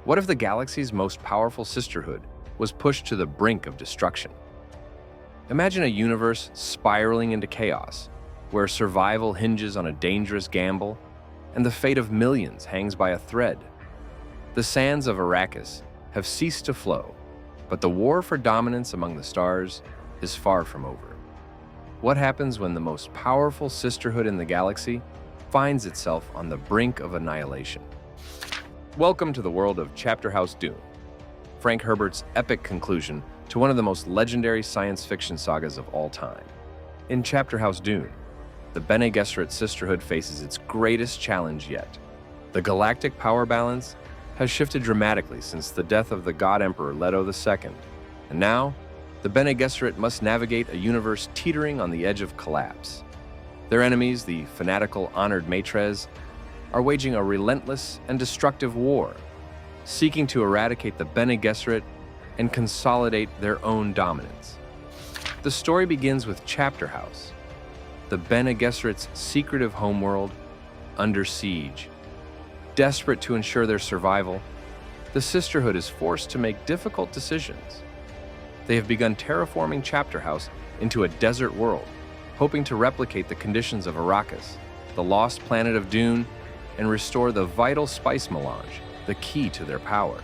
What if the galaxy's most powerful sisterhood was pushed to the brink of destruction? Imagine a universe spiraling into chaos, where survival hinges on a dangerous gamble, and the fate of millions hangs by a thread. The sands of Arrakis have ceased to flow, but the war for dominance among the stars is far from over. What happens when the most powerful sisterhood in the galaxy finds itself on the brink of annihilation? Welcome to the world of Chapterhouse Dune, Frank Herbert's epic conclusion to one of the most legendary science fiction sagas of all time. In Chapterhouse Dune, the Bene Gesserit sisterhood faces its greatest challenge yet. The galactic power balance has shifted dramatically since the death of the God Emperor Leto II, and now, the Bene Gesserit must navigate a universe teetering on the edge of collapse. Their enemies, the fanatical Honored Matres, are waging a relentless and destructive war, seeking to eradicate the Bene Gesserit and consolidate their own dominance. The story begins with Chapterhouse, the Bene Gesserit's secretive homeworld, under siege. Desperate to ensure their survival, the Sisterhood is forced to make difficult decisions. They have begun terraforming Chapterhouse into a desert world, hoping to replicate the conditions of Arrakis, the lost planet of Dune, and restore the vital spice melange, the key to their power.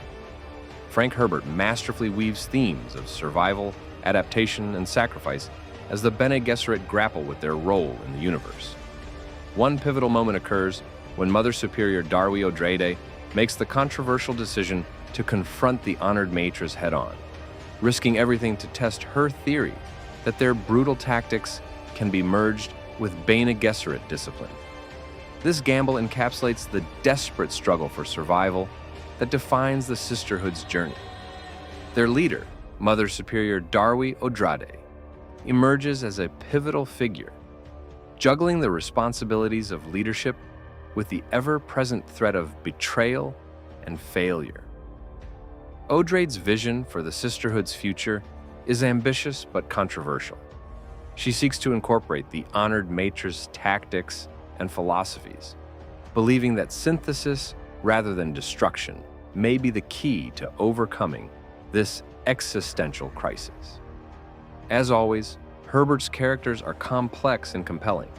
Frank Herbert masterfully weaves themes of survival, adaptation, and sacrifice as the Bene Gesserit grapple with their role in the universe. One pivotal moment occurs when Mother Superior Darwi Odrade makes the controversial decision to confront the Honored Matres head-on, risking everything to test her theory that their brutal tactics can be merged with Bene Gesserit discipline. This gamble encapsulates the desperate struggle for survival that defines the Sisterhood's journey. Their leader, Mother Superior Darwi Odrade, emerges as a pivotal figure, juggling the responsibilities of leadership with the ever-present threat of betrayal and failure. Odrade's vision for the Sisterhood's future is ambitious but controversial. She seeks to incorporate the Honored Matre's tactics and philosophies, believing that synthesis rather than destruction may be the key to overcoming this existential crisis. As always, Herbert's characters are complex and compelling.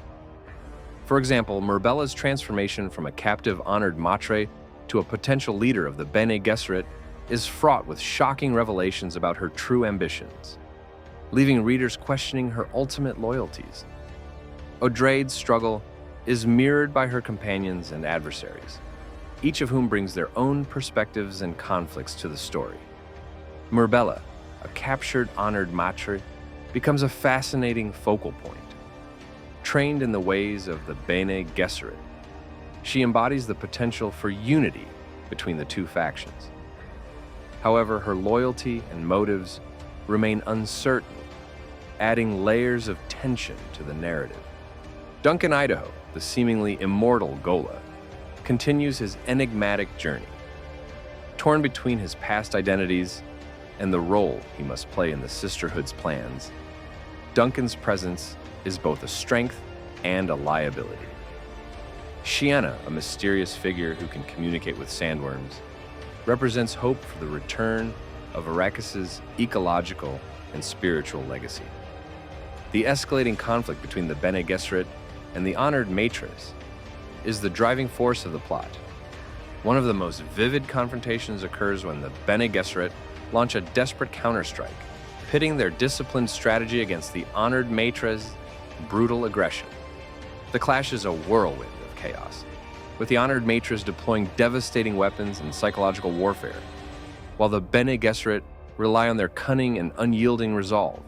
For example, Murbella's transformation from a captive Honored Matre to a potential leader of the Bene Gesserit is fraught with shocking revelations about her true ambitions, leaving readers questioning her ultimate loyalties. Odrade's struggle is mirrored by her companions and adversaries, each of whom brings their own perspectives and conflicts to the story. Murbella, a captured Honored Matre, becomes a fascinating focal point. Trained in the ways of the Bene Gesserit, she embodies the potential for unity between the two factions. However, her loyalty and motives remain uncertain, adding layers of tension to the narrative. Duncan Idaho, the seemingly immortal ghola, continues his enigmatic journey. Torn between his past identities and the role he must play in the Sisterhood's plans, Duncan's presence is both a strength and a liability. Shiana, a mysterious figure who can communicate with sandworms, represents hope for the return of Arrakis' ecological and spiritual legacy. The escalating conflict between the Bene Gesserit and the Honored Matres is the driving force of the plot. One of the most vivid confrontations occurs when the Bene Gesserit launch a desperate counterstrike, pitting their disciplined strategy against the Honored Matres' brutal aggression. The clash is a whirlwind of chaos, with the Honored Matres deploying devastating weapons and psychological warfare, while the Bene Gesserit rely on their cunning and unyielding resolve.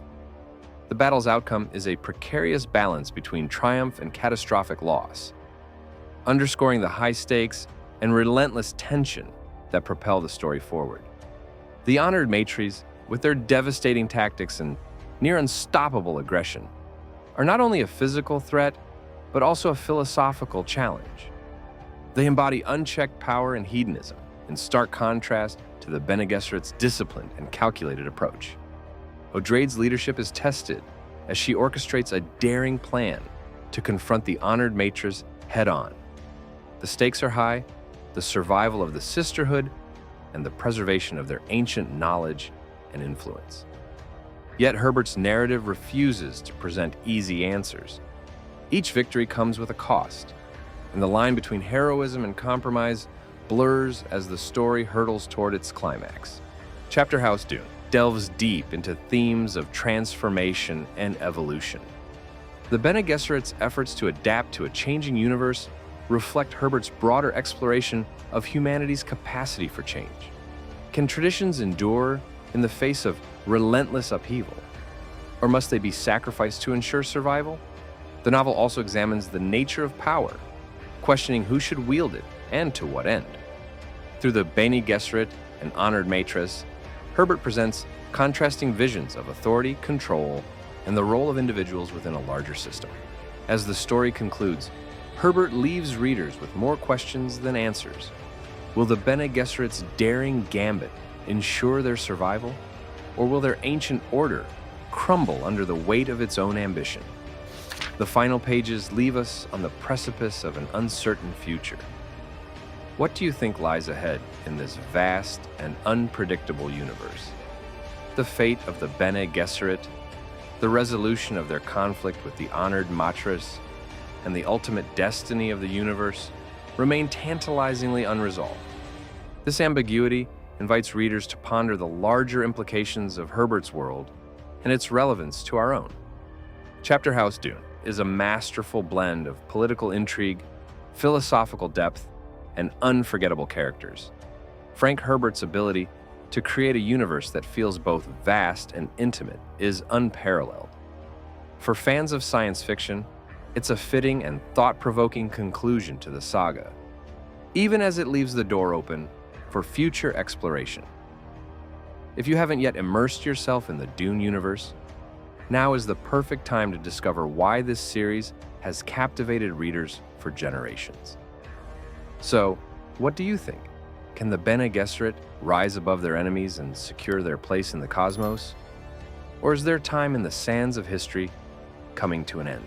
The battle's outcome is a precarious balance between triumph and catastrophic loss, underscoring the high stakes and relentless tension that propel the story forward. The Honored Matres, with their devastating tactics and near unstoppable aggression, are not only a physical threat, but also a philosophical challenge. They embody unchecked power and hedonism, in stark contrast to the Bene Gesserit's disciplined and calculated approach. Odrade's leadership is tested as she orchestrates a daring plan to confront the Honored Matres head-on. The stakes are high, the survival of the Sisterhood and the preservation of their ancient knowledge and influence. Yet Herbert's narrative refuses to present easy answers. Each victory comes with a cost, and the line between heroism and compromise blurs as the story hurtles toward its climax. Chapterhouse Dune delves deep into themes of transformation and evolution. The Bene Gesserit's efforts to adapt to a changing universe reflect Herbert's broader exploration of humanity's capacity for change. Can traditions endure in the face of relentless upheaval? Or must they be sacrificed to ensure survival? The novel also examines the nature of power, questioning who should wield it and to what end. Through the Bene Gesserit and Honored Matres, Herbert presents contrasting visions of authority, control, and the role of individuals within a larger system. As the story concludes, Herbert leaves readers with more questions than answers. Will the Bene Gesserit's daring gambit ensure their survival, or will their ancient order crumble under the weight of its own ambition? The final pages leave us on the precipice of an uncertain future. What do you think lies ahead in this vast and unpredictable universe? The fate of the Bene Gesserit, the resolution of their conflict with the Honored Matres, and the ultimate destiny of the universe remain tantalizingly unresolved. This ambiguity invites readers to ponder the larger implications of Herbert's world and its relevance to our own. Chapterhouse Dune is a masterful blend of political intrigue, philosophical depth, and unforgettable characters. Frank Herbert's ability to create a universe that feels both vast and intimate is unparalleled. For fans of science fiction, it's a fitting and thought-provoking conclusion to the saga, even as it leaves the door open for future exploration. If you haven't yet immersed yourself in the Dune universe, now is the perfect time to discover why this series has captivated readers for generations. So, what do you think? Can the Bene Gesserit rise above their enemies and secure their place in the cosmos? Or is their time in the sands of history coming to an end?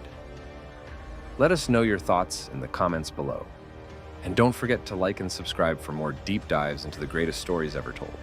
Let us know your thoughts in the comments below. And don't forget to like and subscribe for more deep dives into the greatest stories ever told.